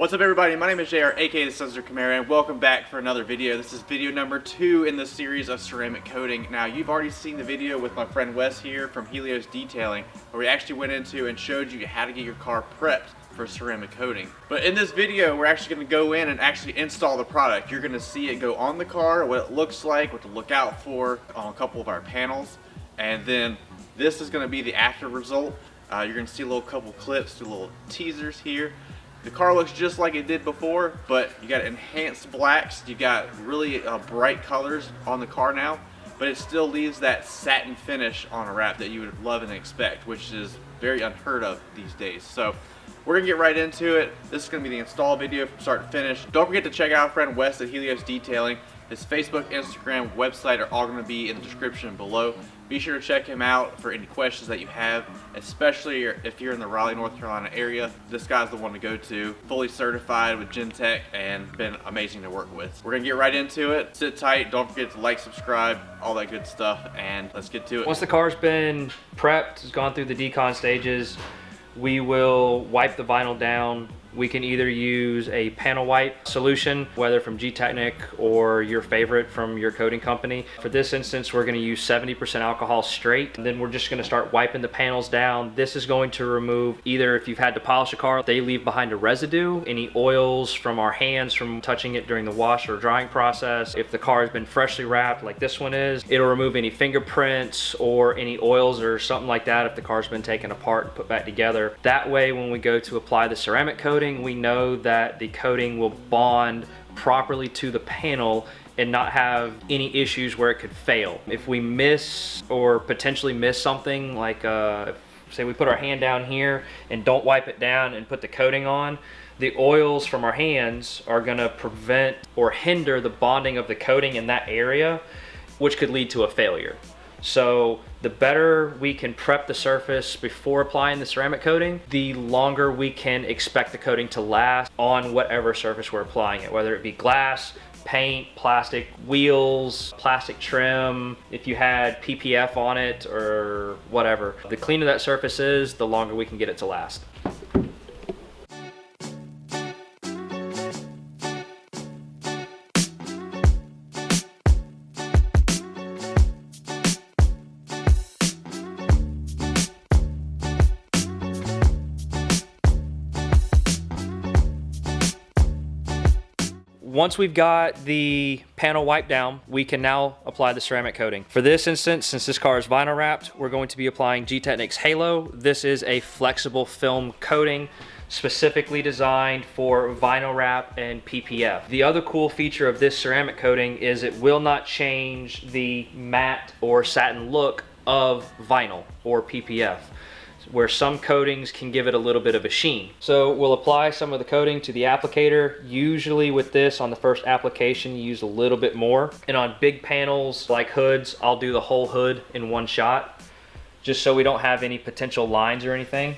What's up everybody, my name is JR, aka the Sinister Camaro, and welcome back for another video. This is video number 2 in the series of ceramic coating. Now you've already seen the video with my friend Wes here from Helios Detailing, where we actually went into and showed you how to get your car prepped for ceramic coating. But in this video, we're actually going to go in and actually install the product. You're going to see it go on the car, what it looks like, what to look out for on a couple of our panels, and then this is going to be the after result. You're going to see a little couple clips, do little teasers here. The car looks just like it did before, but you got enhanced blacks, you got really bright colors on the car now, but it still leaves that satin finish on a wrap that you would love and expect, which is very unheard of these days. So we're gonna get right into it. This is gonna be the install video from start to finish. Don't forget to check out our friend Wes at Helios Detailing. His Facebook, Instagram, website are all gonna be in the description below. Be sure to check him out for any questions that you have, especially if you're in the Raleigh, North Carolina area. This guy's the one to go to. Fully certified with Gentech and been amazing to work with. We're gonna get right into it. Sit tight, don't forget to like, subscribe, all that good stuff, and let's get to it. Once the car's been prepped, it's gone through the decon stages, we will wipe the vinyl down. We can either use a panel wipe solution, whether from G-Technic or your favorite from your coating company. For this instance, we're gonna use 70% alcohol straight. And then we're just gonna start wiping the panels down. This is going to remove, either if you've had to polish a car, they leave behind a residue, any oils from our hands from touching it during the wash or drying process. If the car has been freshly wrapped like this one is, it'll remove any fingerprints or any oils or something like that if the car's been taken apart and put back together. That way, when we go to apply the ceramic coating, we know that the coating will bond properly to the panel and not have any issues where it could fail. If we miss or potentially miss something, like say we put our hand down here and don't wipe it down and put the coating on, the oils from our hands are gonna prevent or hinder the bonding of the coating in that area, which could lead to a failure. So the better we can prep the surface before applying the ceramic coating, the longer we can expect the coating to last on whatever surface we're applying it, whether it be glass, paint, plastic wheels, plastic trim, if you had PPF on it or whatever. The cleaner that surface is, the longer we can get it to last. Once we've got the panel wiped down, we can now apply the ceramic coating. For this instance, since this car is vinyl wrapped, we're going to be applying G-Technic's Halo. This is a flexible film coating specifically designed for vinyl wrap and PPF. The other cool feature of this ceramic coating is it will not change the matte or satin look of vinyl or PPF, where some coatings can give it a little bit of a sheen. So we'll apply some of the coating to the applicator. Usually with this, on the first application, you use a little bit more. And on big panels like hoods, I'll do the whole hood in one shot, just so we don't have any potential lines or anything.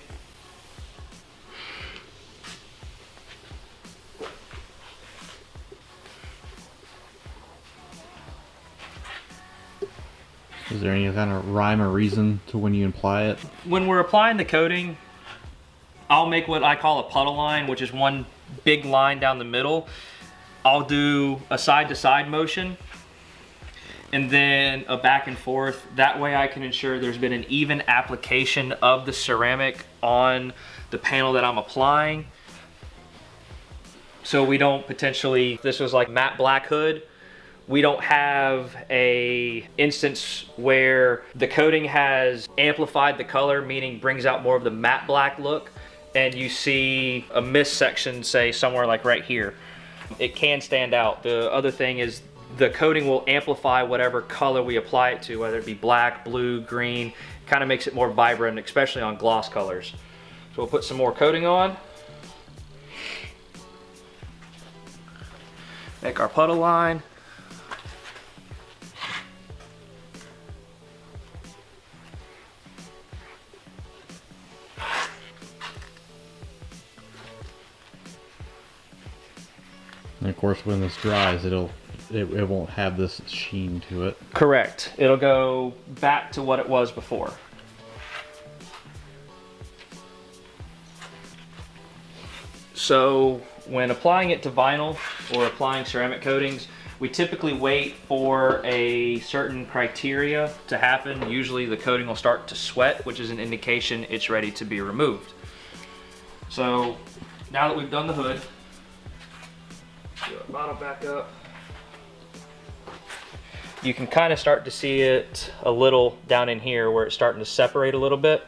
Is there any kind of rhyme or reason to when you apply it? When we're applying the coating, I'll make what I call a puddle line, which is one big line down the middle. I'll do a side-to-side motion and then a back and forth. That way I can ensure there's been an even application of the ceramic on the panel that I'm applying. So we don't potentially, if this was like matte black hood, we don't have a instance where the coating has amplified the color, meaning brings out more of the matte black look, and you see a mist section, say somewhere like right here. It can stand out. The other thing is the coating will amplify whatever color we apply it to, whether it be black, blue, green. Kind of makes it more vibrant, especially on gloss colors. So we'll put some more coating on. Make our puddle line. And of course, when this dries, it won't have this sheen to it. Correct. It'll go back to what it was before. So when applying it to vinyl or applying ceramic coatings, we typically wait for a certain criteria to happen. Usually the coating will start to sweat, which is an indication it's ready to be removed. So now that we've done the hood, do our bottom back up. You can kind of start to see it a little down in here where it's starting to separate a little bit.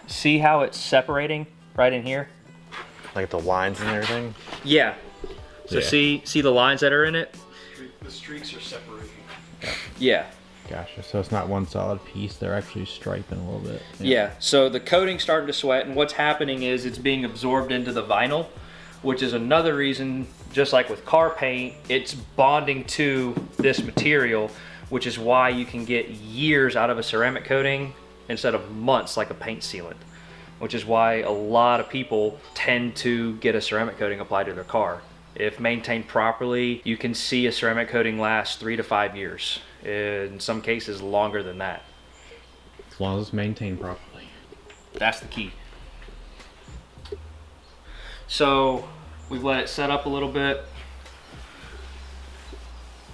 See how it's separating right in here? Like the lines and everything? Yeah. So Yeah. see the lines that are in it? The streaks are separating. Yeah. Gotcha. So it's not one solid piece. They're actually striping a little bit. Yeah. So the coating's starting to sweat, and what's happening is it's being absorbed into the vinyl, which is another reason, just like with car paint, it's bonding to this material, which is why you can get years out of a ceramic coating instead of months like a paint sealant, which is why a lot of people tend to get a ceramic coating applied to their car. If maintained properly, you can see a ceramic coating last 3 to 5 years. In some cases, longer than that. As long as it's maintained properly. That's the key. So we've let it set up a little bit.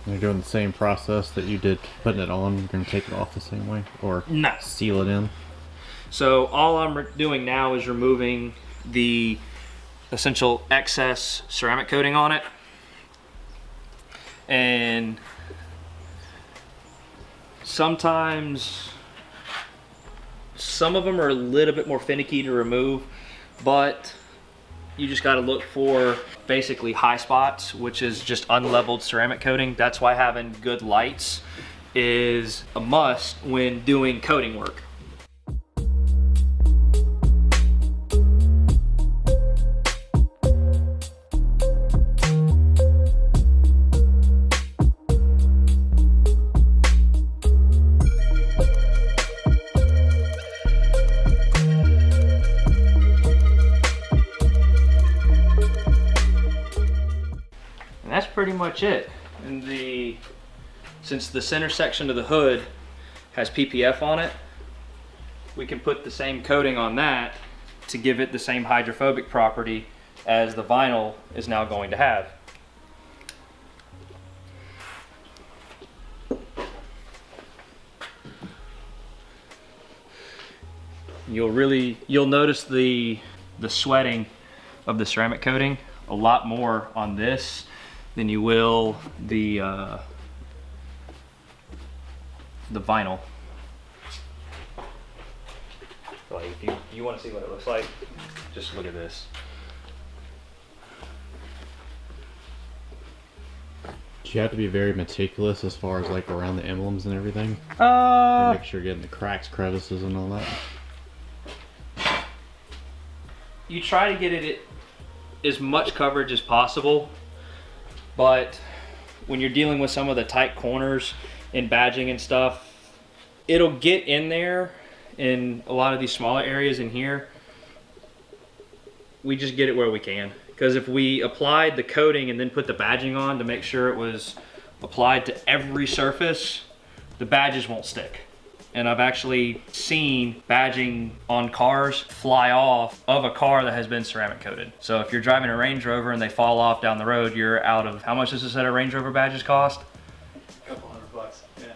You're doing the same process that you did putting it on. You're gonna take it off the same way, or No. seal it in. So all I'm doing now is removing the essential excess ceramic coating on it. And sometimes some of them are a little bit more finicky to remove, but you just got to look for basically high spots, which is just unleveled ceramic coating. That's why having good lights is a must when doing coating work. That's pretty much it. And since the center section of the hood has PPF on it, we can put the same coating on that to give it the same hydrophobic property as the vinyl is now going to have. You'll notice the sweating of the ceramic coating a lot more on this than you will the vinyl. Like if you want to see what it looks like, just look at this. You have to be very meticulous as far as like around the emblems and everything. And make sure you're getting the cracks, crevices, and all that. You try to get it as much coverage as possible, but when you're dealing with some of the tight corners and badging and stuff, it'll get in there in a lot of these smaller areas in here. We just get it where we can, because if we applied the coating and then put the badging on to make sure it was applied to every surface, the badges won't stick. And I've actually seen badging on cars fly off of a car that has been ceramic coated. So if you're driving a Range Rover and they fall off down the road, you're out of, how much does a set of Range Rover badges cost? A couple $100, yeah.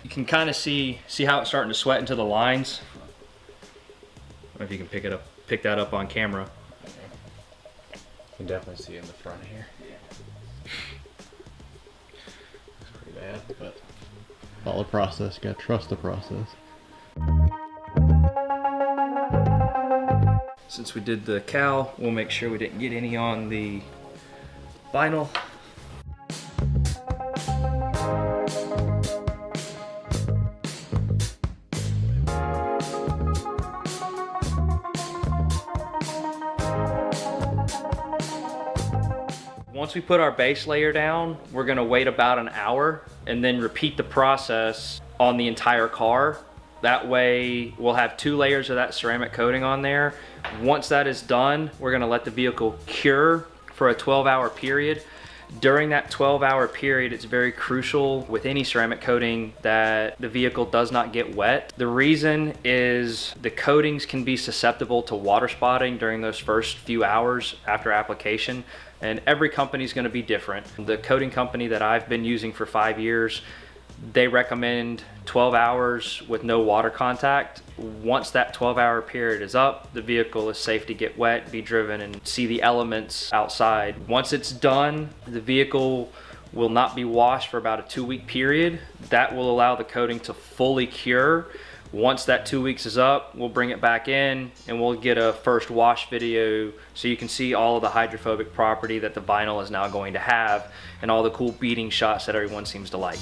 You can kind of see how it's starting to sweat into the lines. I don't know if you can pick that up on camera. You can definitely see it in the front here. Yeah. It's pretty bad, but follow the process. You gotta trust the process. Since we did the cowl, we'll make sure we didn't get any on the vinyl. Once we put our base layer down, we're gonna wait about an hour and then repeat the process on the entire car. That way we'll have 2 layers of that ceramic coating on there. Once that is done, we're gonna let the vehicle cure for a 12-hour period. During that 12-hour period, it's very crucial with any ceramic coating that the vehicle does not get wet. The reason is the coatings can be susceptible to water spotting during those first few hours after application, and every company is going to be different. The coating company that I've been using for 5 years, they recommend 12 hours with no water contact. Once that 12-hour period is up, the vehicle is safe to get wet, be driven, and see the elements outside. Once it's done, the vehicle will not be washed for about a 2-week period. That will allow the coating to fully cure. Once that 2 weeks is up, we'll bring it back in and we'll get a first wash video so you can see all of the hydrophobic property that the vinyl is now going to have and all the cool beading shots that everyone seems to like.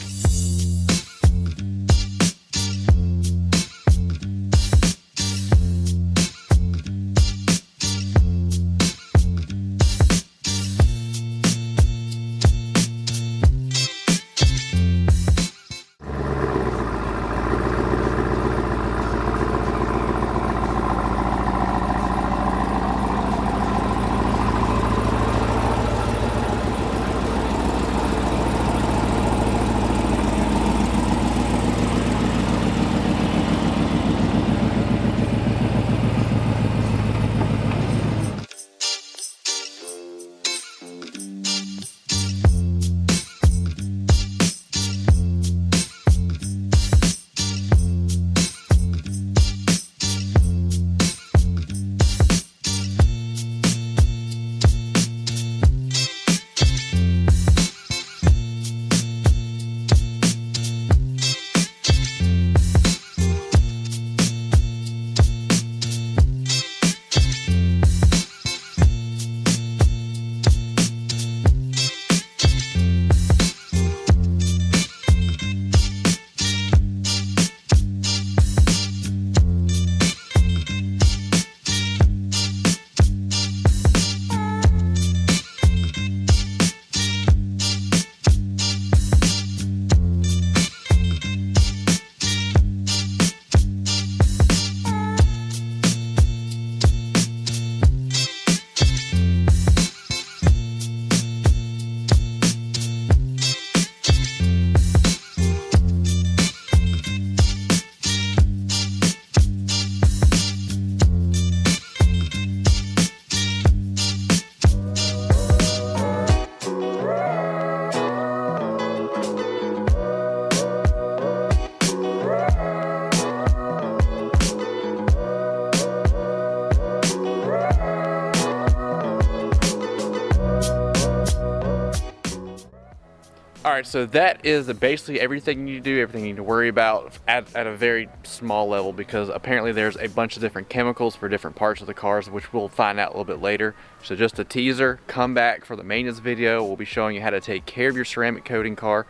Alright, so that is basically everything you need to do, everything you need to worry about at a very small level, because apparently there's a bunch of different chemicals for different parts of the cars, which we'll find out a little bit later. So just a teaser, come back for the maintenance video. We'll be showing you how to take care of your ceramic coating car.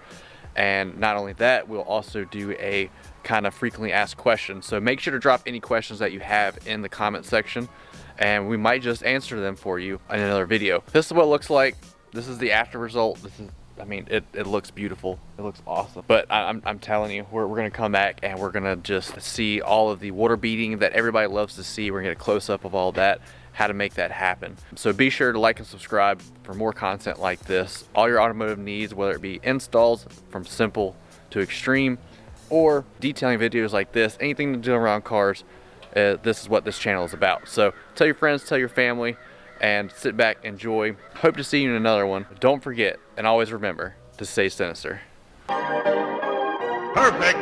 And not only that, we'll also do a kind of frequently asked questions. So make sure to drop any questions that you have in the comment section, and we might just answer them for you in another video. This is what it looks like. This is the after result. This is, I mean, it looks beautiful. It looks awesome. But I'm telling you, we're gonna come back and we're gonna just see all of the water beading that everybody loves to see. We're gonna get a close-up of all that, how to make that happen. So be sure to like and subscribe for more content like this. All your automotive needs, whether it be installs from simple to extreme, or detailing videos like this, anything to do around cars, this is what this channel is about. So tell your friends, tell your family, and sit back, enjoy. Hope to see you in another one. Don't forget, and always remember, to stay sinister. Perfect.